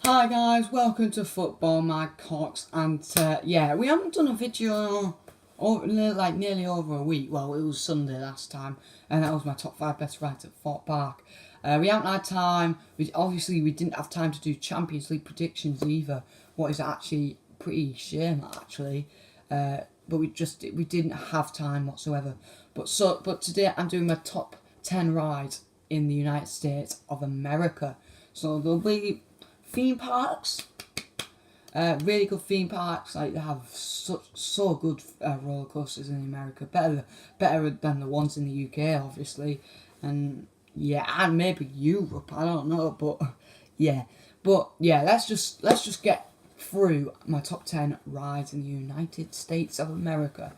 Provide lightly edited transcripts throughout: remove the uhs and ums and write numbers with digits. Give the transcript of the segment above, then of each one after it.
Hi guys, welcome to Football Mad Cox, and yeah, we haven't done a video over, nearly over a week. Well, it was Sunday last time, and that was my top 5 best rides at Fort Park. We haven't had time. We didn't have time to do Champions League predictions either. What is actually pretty shame actually, but we didn't have time whatsoever. But today I'm doing my top 10 rides in the United States of America. So there'll be theme parks, really good theme parks. Like they have so good roller coasters in America, better than the ones in the UK, obviously, and yeah, and maybe Europe. I don't know, but yeah, Let's just get through my top 10 rides in the United States of America.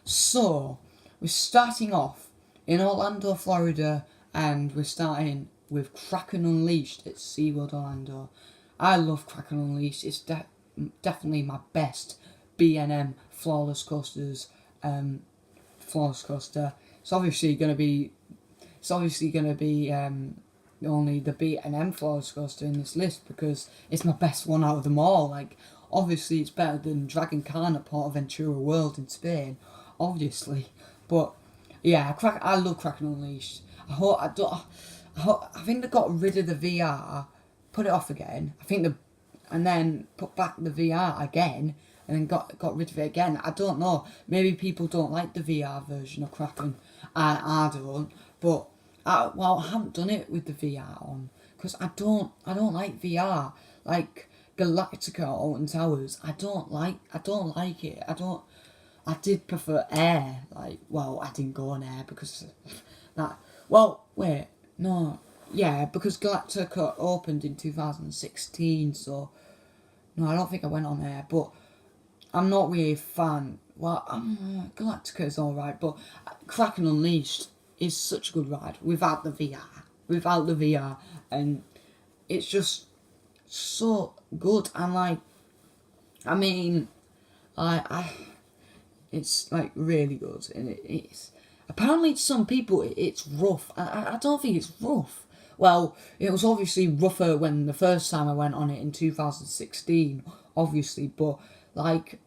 So we're starting off in Orlando, Florida, and we're starting with Kraken Unleashed at SeaWorld Orlando. I love Kraken Unleashed. It's definitely my best B&M flawless coaster. It's obviously gonna be only the B&M flawless coaster in this list because it's my best one out of them all. Like, obviously it's better than Dragon Khan at Portaventura World in Spain, obviously. But yeah, I love Kraken Unleashed. I think they got rid of the VR, put it off again. And then put back the VR again, and then got rid of it again. I don't know. Maybe people don't like the VR version of Kraken. I don't. But I haven't done it with the VR on because I don't like VR. Like Galactica or Alton Towers, I don't like it. I did prefer Air. I didn't go on Air because that. Well, wait, no, yeah, because Galactica opened in 2016, so no, I don't think I went on Air. But I'm not really a fan. Well, Galactica is alright, but Kraken Unleashed is such a good ride without the VR, and it's just so good. And it's like really good, and it's apparently to some people it's rough. I don't think it's rough. Well, it was obviously rougher when the first time I went on it in 2016, obviously, but like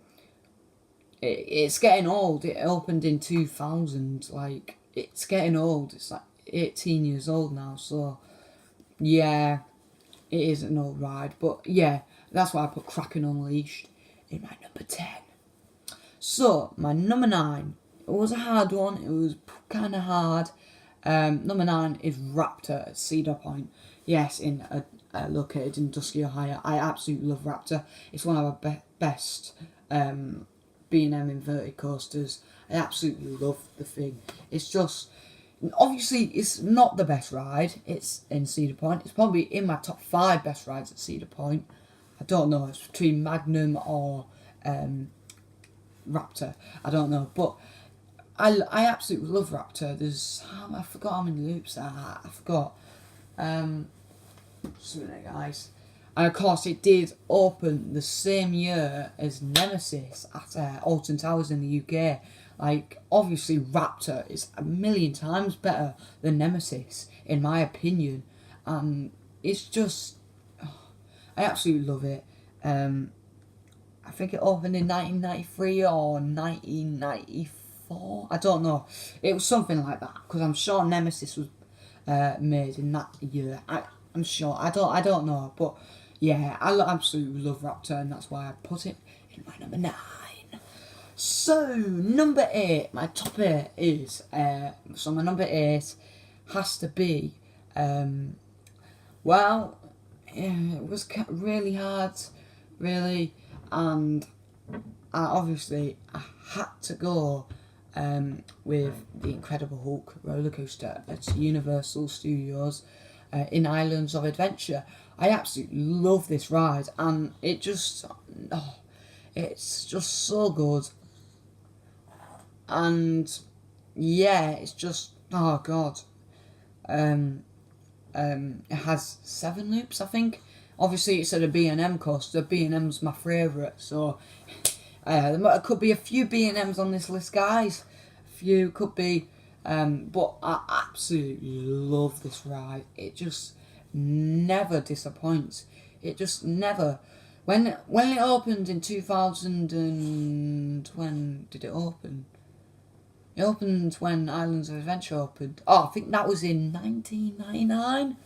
it's getting old. It opened in 2000. Like, it's getting old. It's like 18 years old now, so yeah, it is an old ride. But yeah, that's why I put Kraken Unleashed in my number 10. So, my number 9. It was a hard one. It was kind of hard. Number 9 is Raptor at Cedar Point. Yes, located in Dusky, Ohio. I absolutely love Raptor. It's one of our best B&M inverted coasters. I absolutely love the thing. It's just, obviously, it's not the best ride. It's in Cedar Point. It's probably in my top 5 best rides at Cedar Point. I don't know. It's between Magnum or Raptor. I don't know, but I absolutely love Raptor. I forgot how many loops there are. I forgot. Sorry, guys. And of course, it did open the same year as Nemesis at Alton Towers in the UK. Like, obviously, Raptor is a million times better than Nemesis, in my opinion. And it's just, I absolutely love it. I think it opened in 1993 or 1994. I don't know. It was something like that, because I'm sure Nemesis was made in that year. I'm sure. I don't know, but yeah, I absolutely love Raptor, and that's why I put it in my number 9. So, number 8, my top 8 is, so my number 8 has to be, it was really hard, really, and I had to go with the Incredible Hulk roller coaster at Universal Studios in Islands of Adventure. I absolutely love this ride, and it's just so good. And yeah, it's just, oh god. It has 7 loops, I think. Obviously, it's at a B&M coaster. B&M's my favourite, so there could be a few B&Ms on this list, guys. A few could be, but I absolutely love this ride. It just never disappoints. It just never. When it opened in 2000 and when did it open? It opened when Islands of Adventure opened. Oh, I think that was in 1999.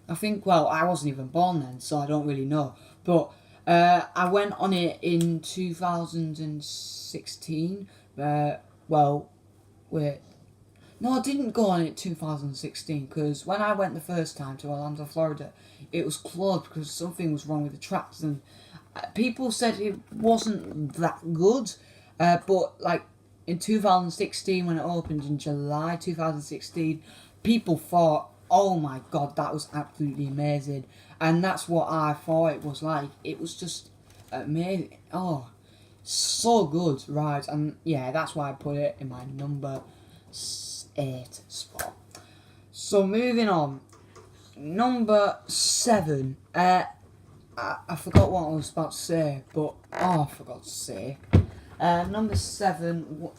I think, well, I wasn't even born then, so I don't really know. But I went on it in 2016. Well, wait. No, I didn't go on it 2016 because when I went the first time to Orlando, Florida, it was closed because something was wrong with the tracks and people said it wasn't that good. But like in 2016 when it opened in July 2016, people thought, oh my god, that was absolutely amazing. And that's what I thought it was like. It was just amazing. Oh, so good, right? And yeah, that's why I put it in my number 8 spot. So moving on, number 7. I forgot what I was about to say, but oh, I forgot to say. Number 7.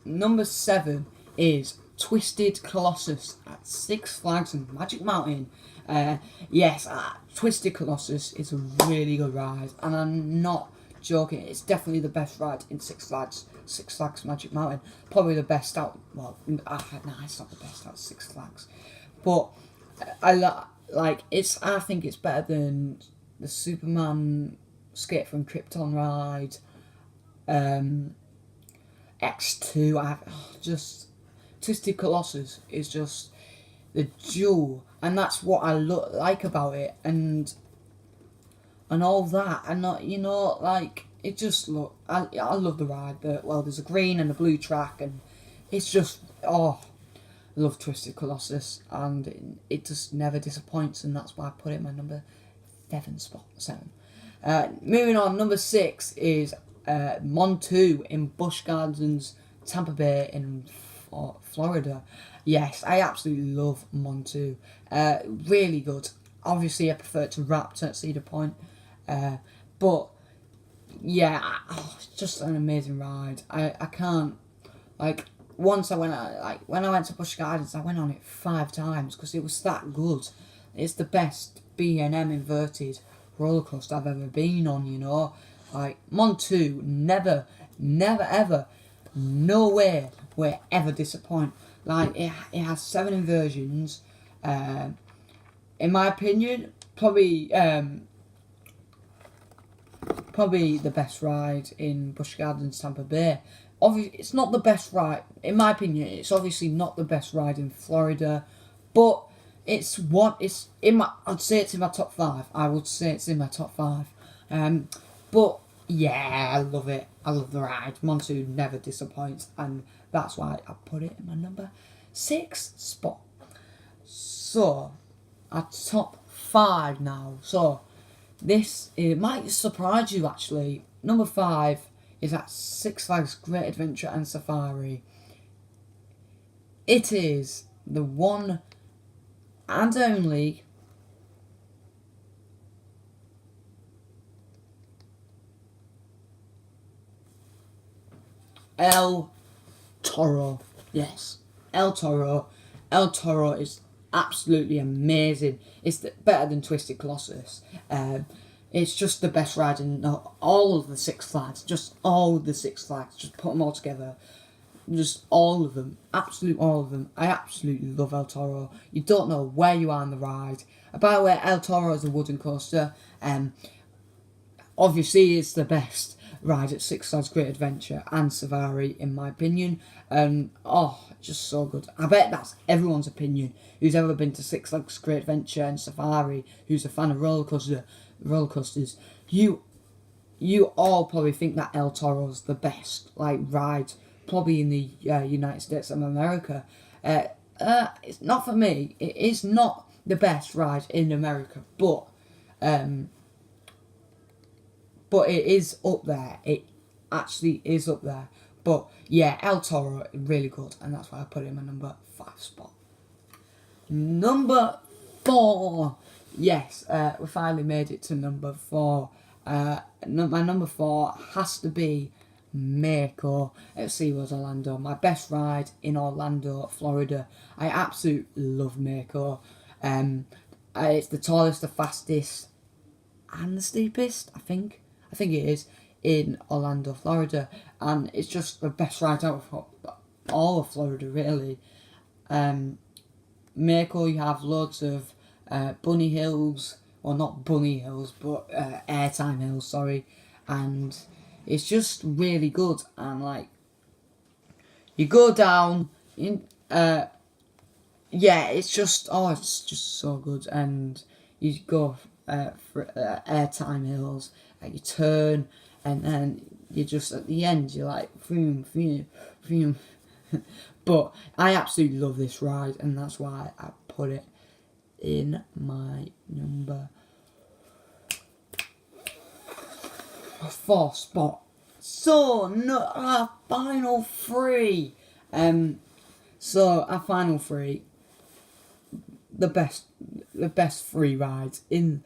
Number 7 is Twisted Colossus at Six Flags and Magic Mountain. Yes, Twisted Colossus is a really good ride, and I'm not joking. It's definitely the best ride in Six Flags. Six Flags Magic Mountain, probably the best out. Well, nah, it's not the best out of Six Flags, but like it's. I think it's better than the Superman Escape from Krypton ride. X2. Just Twisted Colossus is just the jewel, and that's what I like about it, and all that, and not like it just I love the ride. There's a green and a blue track, and it's just I love Twisted Colossus, and it just never disappoints, and that's why I put it in my number 7. Moving on, number 6 is Montu in Busch Gardens, Tampa Bay in Florida. Yes, I absolutely love Montu. Really good. Obviously, I prefer it to Raptor at Cedar Point. But yeah, it's just an amazing ride. I can't, like, once I went out, like when I went to Busch Gardens, I went on it 5 times because it was that good. It's the best B&M inverted roller coaster I've ever been on. Like Montu never ever, no way will it ever disappoint. Like it has 7 inversions. In my opinion, probably the best ride in Busch Gardens, Tampa Bay. Obviously, it's not the best ride, in my opinion. It's obviously not the best ride in Florida, but I'd say it's in my top 5. I would say it's in my top 5. But yeah, I love it. I love the ride. Montu never disappoints, and that's why I put it in my number 6 spot. So, our top 5 now. So, it might surprise you actually. Number 5 is at Six Flags Great Adventure and Safari. It is the one and only El Toro. Yes, El Toro. El Toro is absolutely amazing. It's better than Twisted Colossus. It's just the best ride in all of the Six Flags. Just all the Six Flags. Just put them all together. Just all of them. Absolute all of them. I absolutely love El Toro. You don't know where you are on the ride. By the way, El Toro is a wooden coaster. Obviously, it's the best ride at Six Flags Great Adventure and Safari, in my opinion. Just so good. I bet that's everyone's opinion who's ever been to Six Flags Great Adventure and Safari, who's a fan of roller coasters. You all probably think that El Toro's the best ride, probably in the United States of America. It's not for me. It is not the best ride in America, but it is up there. It actually is up there. But yeah, El Toro, really good, and that's why I put it in my number 5 spot. Number 4. Yes, we finally made it to number 4. My number 4 has to be Mako at SeaWorld Orlando. My best ride in Orlando, Florida. I absolutely love Mako. It's the tallest, the fastest, and the steepest, I think. I think it is, in Orlando, Florida. And it's just the best ride out of all of Florida, really. Mako, you have loads of bunny hills, well, not bunny hills, but airtime hills, sorry. And it's just really good. And, like, you go down, it's just so good. And you go for airtime hills, and you turn, and then you just, at the end, you're like, vroom, vroom, vroom. But I absolutely love this ride, and that's why I put it in my number 4 spot. So, our final 3. So our final 3, the best 3 rides in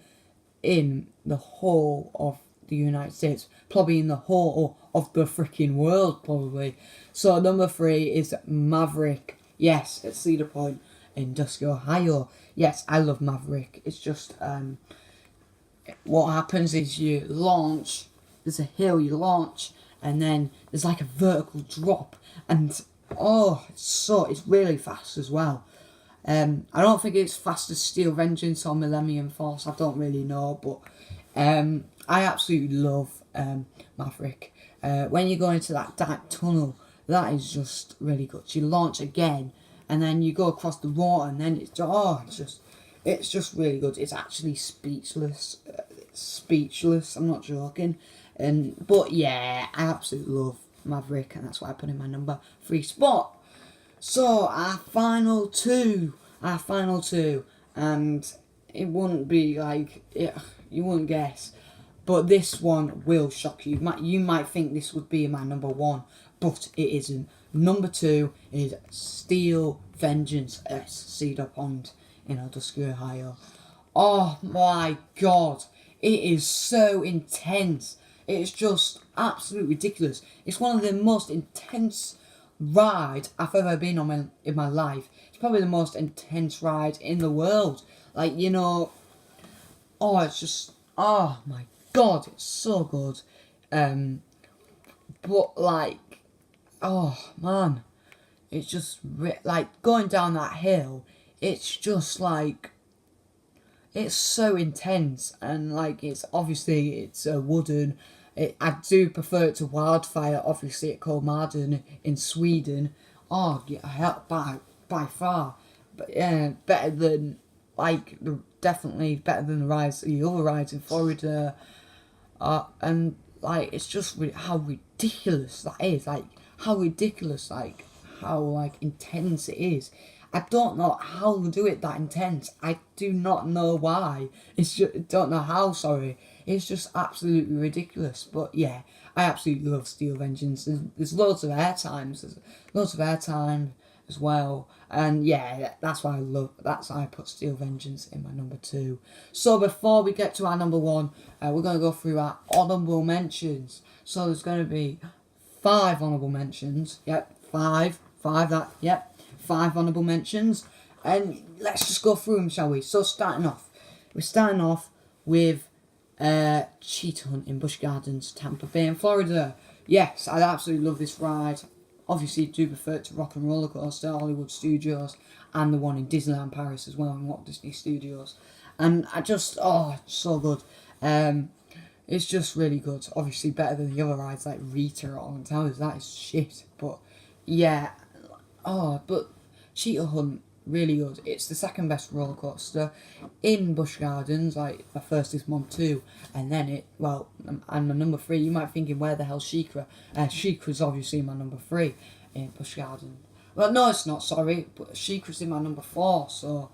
the whole of the United States, probably in the whole of the freaking world, probably. So number 3 is Maverick. Yes, at Cedar Point in Dusky, Ohio. Yes, I love Maverick. It's just what happens is you launch. There's a hill you launch, and then there's like a vertical drop, and it's really fast as well. I don't think it's fast as Steel Vengeance or Millennium Force. I don't really know, but I absolutely love Maverick. When you go into that dark tunnel, that is just really good. You launch again, and then you go across the water, and then it's just really good. It's actually speechless. I'm not joking. But yeah, I absolutely love Maverick, and that's why I put in my number 3 spot. So our final two, and it wouldn't be like you wouldn't guess, but this one will shock you. You might think this would be my number 1, but it isn't. Number 2 is Steel Vengeance at Cedar Point in Dusky, Ohio. Oh my god, it is so intense. It's just absolutely ridiculous. It's one of the most intense ride I've ever been on in my life. It's probably the most intense ride in the world. Like, it's just, oh my god, it's so good. But like, oh man, it's just like going down that hill. It's just like, it's so intense, and like it's a wooden. I do prefer it to Wildfire, obviously at Kolmården in Sweden. Oh yeah, by far, but better than definitely better than the other rides in Florida. And like it's just how ridiculous that is. Like how ridiculous, like how intense it is. I don't know how they do it that intense. I do not know why. Don't know how, sorry. It's just absolutely ridiculous. But yeah, I absolutely love Steel Vengeance. There's loads of airtime. There's loads of airtime as well. And yeah, that's why I put Steel Vengeance in my number 2. So before we get to our number 1, we're going to go through our honourable mentions. So there's going to be 5 honourable mentions. Yep, 5 honourable mentions, and let's just go through them, shall we? So we're starting off with Cheetah Hunt in Busch Gardens, Tampa Bay in Florida. Yes, I absolutely love this ride. Obviously, do prefer it to Rock and Roller Coaster, Hollywood Studios, and the one in Disneyland Paris as well, in Walt Disney Studios. And it's so good. It's just really good. Obviously, better than the other rides like Rita or Alton Towers. That is shit, but yeah. But Cheetah Hunt, really good. It's the second best roller coaster in Busch Gardens. Like, my first is Mon 2, and then and my number 3, you might be thinking, where the hell's Sheikra? Sheikra's obviously my number 3 in Busch Gardens. Well, no, it's not, sorry, but Sheikra's in my number 4, so,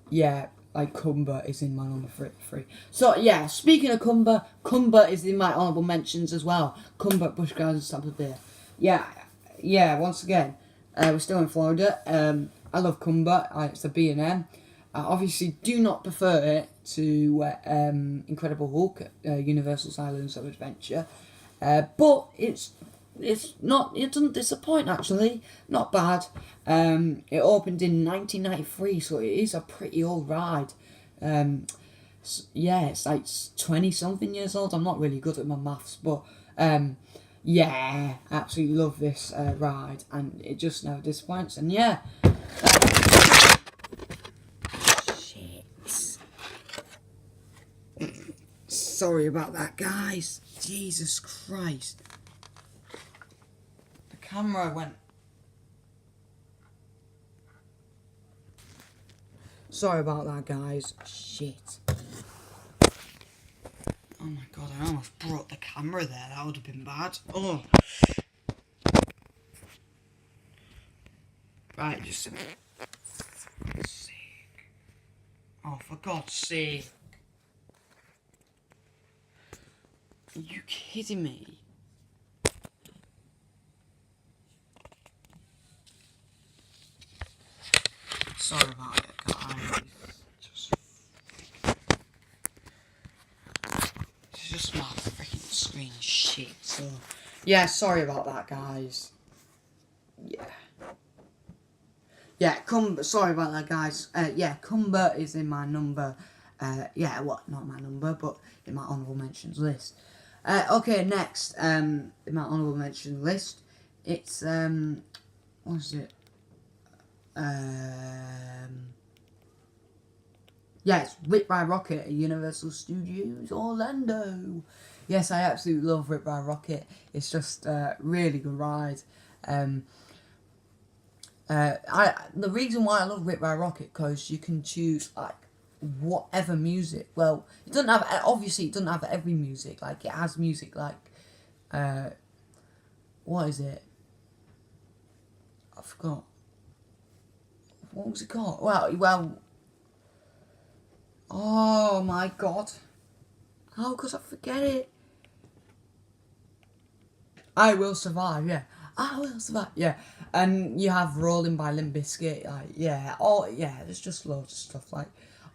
yeah, like, Kumba is in my number 3. So, yeah, speaking of Kumba is in my honourable mentions as well. Kumba at Busch Gardens, Tampa Bay. Yeah, once again, we're still in Florida. I love Kumba. It's a B&M. I obviously do not prefer it to Incredible Hulk, Universal's Islands of Adventure, but it doesn't disappoint actually, not bad. It opened in 1993, so it is a pretty old ride. Yeah, it's like 20 something years old. I'm not really good at my maths, but yeah, absolutely love this ride, and it just never disappoints. And yeah, shit. Sorry about that, guys. Jesus Christ. The camera went. Sorry about that, guys. Shit. Oh my god, I almost broke the camera there. That would have been bad. Oh. Right, just. For God's sake. Oh, for God's sake. Are you kidding me? Sorry about it, guys. It's just my freaking screen shit. So, yeah, sorry about that, guys. Yeah. Yeah, sorry about that, guys. Yeah, Cumber is in my number. Yeah, not my number, but in my honourable mentions list. Okay, next, in my honourable mention list, it's, what is it? Yeah, it's Rip by Rocket at Universal Studios Orlando. Yes, I absolutely love Rip by Rocket. It's just a really good ride. The reason why I love Rip by Rocket, because you can choose like whatever music. Well, it doesn't have, obviously it doesn't have every music. Like it has music like, what is it? I forgot. What was it called? Well. Oh my god. How could I forget it? I Will Survive, yeah. I Will Survive, yeah. And you have Rolling by Limp Bizkit, like, yeah. Oh, yeah, there's just loads of stuff, like,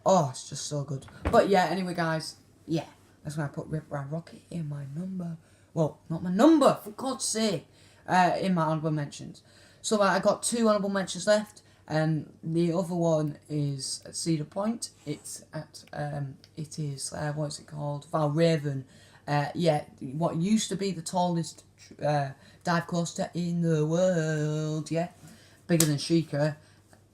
oh, it's just so good. But yeah, anyway, guys, yeah. That's why I put Rip Ride Rocket in my number. Well, not my number, for God's sake. In my honourable mentions. So I got 2 honourable mentions left. The other one is at Cedar Point. It's at it is what is it called? Valravn. Yeah, what used to be the tallest dive coaster in the world. Yeah, bigger than Sheikah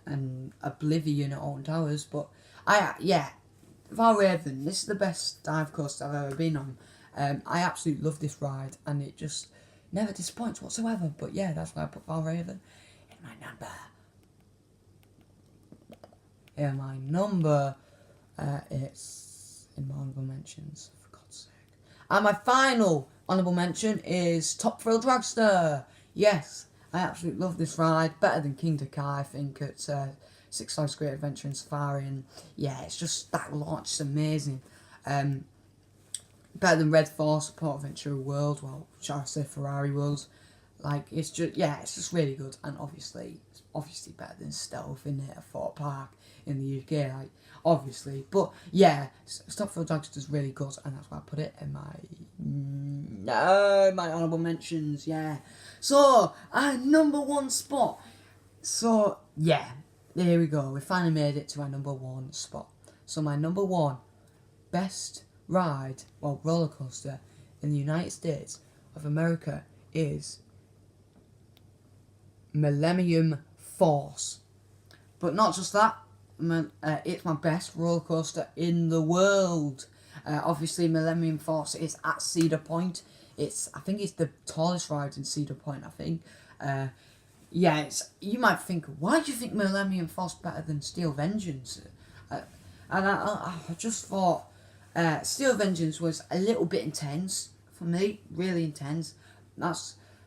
and Oblivion at Alton Towers. But Valravn. This is the best dive coaster I've ever been on. I absolutely love this ride, and it just never disappoints whatsoever. But yeah, that's why I put Valravn in my number. Yeah, my number, it's in my honourable mentions, for God's sake. And my final honourable mention is Top Thrill Dragster. Yes, I absolutely love this ride. Better than Kingda Ka, I think, at Six Flags Great Adventure and Safari. And yeah, it's just, that launch is amazing. Better than Red Force, Port Ventura World, well, shall I say Ferrari World. Like, it's just really good. And obviously better than Stealth in it at Fort Park in the UK, like, obviously. But yeah, Top Thrill Dragster is really good, and that's why I put it in my honourable mentions, yeah. So, number 1 spot. So, yeah, there we go. We finally made it to our number 1 spot. So my number 1 best ride, well, roller coaster in the United States of America is Millennium Force. But not just that, it's my best roller coaster in the world. Obviously, Millennium Force is at Cedar Point. I think it's the tallest ride in Cedar Point, I think. Yeah, you might think, why do you think Millennium Force better than Steel Vengeance? And I just thought Steel Vengeance was a little bit intense for me, really intense.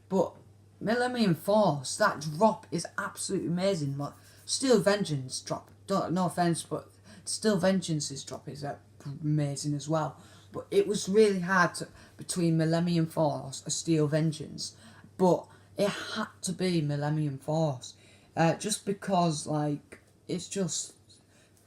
But Millennium Force, that drop is absolutely amazing. Like, Steel Vengeance drop, no offense, but Steel Vengeance's drop is amazing as well. But it was really hard between Millennium Force and Steel Vengeance, but it had to be Millennium Force, just because, like, it's just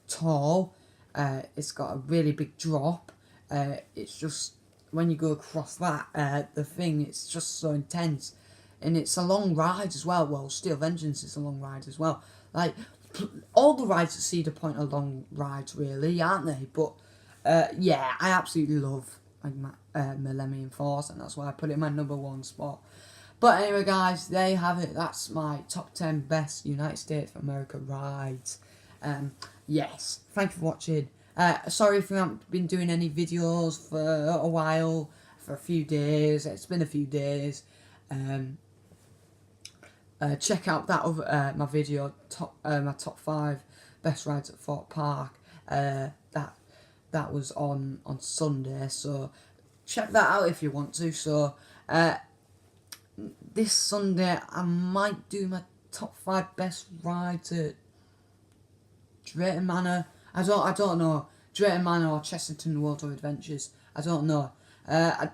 tall. It's got a really big drop. It's just when you go across that the thing, it's just so intense, and it's a long ride as well. Well, Steel Vengeance is a long ride as well. Like all the rides at Cedar Point are long rides, really, aren't they? But yeah, I absolutely love Millennium Force, and that's why I put it in my #1 spot. But anyway, guys, there you have it. That's my top 10 best United States of America rides. Yes, thank you for watching. Sorry if we haven't been doing any videos for a while, for a few days. It's been a few days. Check out that other my video, my top 5 best rides at Thorpe Park. That was on Sunday, so check that out if you want to. So this Sunday I might do my top 5 best rides at Drayton Manor. I don't know. Drayton Manor or Chessington World of Adventures. I don't know. I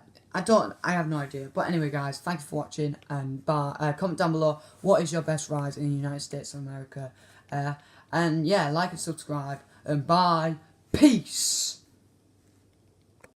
have no idea. But anyway, guys, thank you for watching, and comment down below what is your best ride in the United States of America. And yeah, like and subscribe, and bye. Peace.